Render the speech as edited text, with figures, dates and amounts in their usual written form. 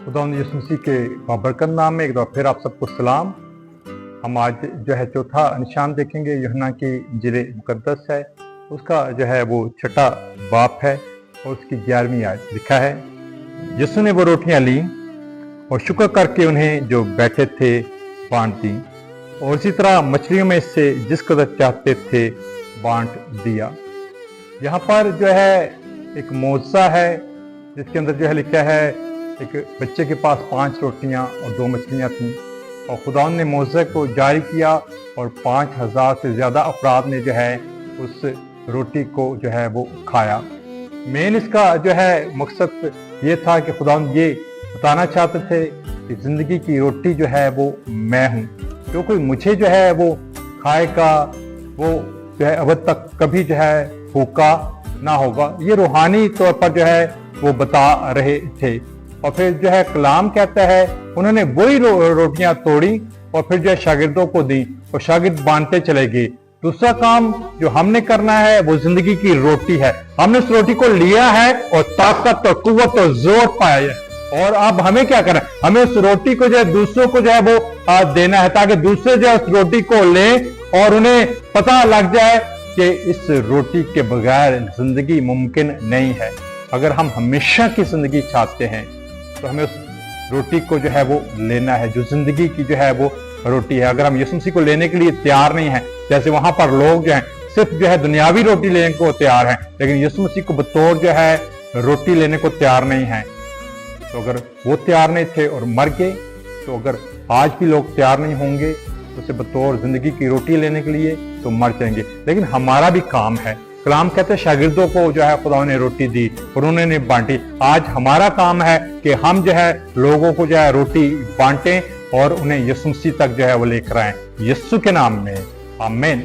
खुदावंद यीशु मसीह के बाबरकत नाम में एक बार फिर आप सबको सलाम। हम आज जो है चौथा निशान देखेंगे। यूहन्ना की इंजील मुकद्दस है, उसका जो है वो छठा बाप है और उसकी 11वीं आयत लिखा है, यीशु ने वो रोटियां ली और शुक्र करके उन्हें जो बैठे थे बांट दी और इसी तरह मछलियों में से जिस कदर चाहते थे बांट दिया। यहाँ पर जो है एक मौजज़ा है जिसके अंदर जो है लिखा है, एक बच्चे के पास 5 रोटियां और 2 मछलियां थीं और खुदावंद ने मौजज़े को जारी किया और 5000 से ज़्यादा अफराद ने जो है उस रोटी को जो है वो खाया। मेन इसका जो है मकसद ये था कि खुदावंद ये बताना चाहते थे कि ज़िंदगी की रोटी जो है वो मैं हूँ, जो कोई मुझे जो है वो खाएगा वो जो है अब तक कभी जो है भूखा ना होगा। ये रूहानी तौर पर जो है वो बता रहे थे। और फिर जो है कलाम कहता है उन्होंने वही रोटियां तोड़ी और फिर जो है शागिर्दों को दी और शागिर्द बांटते चले गए। दूसरा काम जो हमने करना है वो जिंदगी की रोटी है। हमने उस रोटी को लिया है और ताकत और कुव्वत और जोर पाया है और अब हमें क्या करना है, हमें उस रोटी को जो है दूसरों को जो है वो देना है ताकि दूसरे जो है उस रोटी को लें और उन्हें पता लग जाए कि इस रोटी के बगैर जिंदगी मुमकिन नहीं है। अगर हम हमेशा की जिंदगी चाहते हैं तो हमें उस रोटी को जो है वो लेना है जो जिंदगी की जो है वो रोटी है। अगर हम यीशु मसीह को लेने के लिए तैयार नहीं हैं, जैसे वहां पर लोग जो हैं सिर्फ जो है दुनियावी रोटी लेने को तैयार हैं लेकिन यीशु मसीह को बतौर जो है रोटी लेने को तैयार नहीं है, तो अगर वो तैयार नहीं थे और मर गए तो अगर आज भी लोग तैयार नहीं होंगे तो उसे बतौर जिंदगी की रोटी लेने के लिए तो मर जाएंगे। लेकिन हमारा भी काम है। कलाम कहते हैं शागिर्दों को जो है खुदा ने रोटी दी और उन्होंने बांटी। आज हमारा काम है कि हम जो है लोगों को जो है रोटी बांटें और उन्हें यीशु मसीह तक जो है वो लेकर आए। यीशु के नाम में आमीन।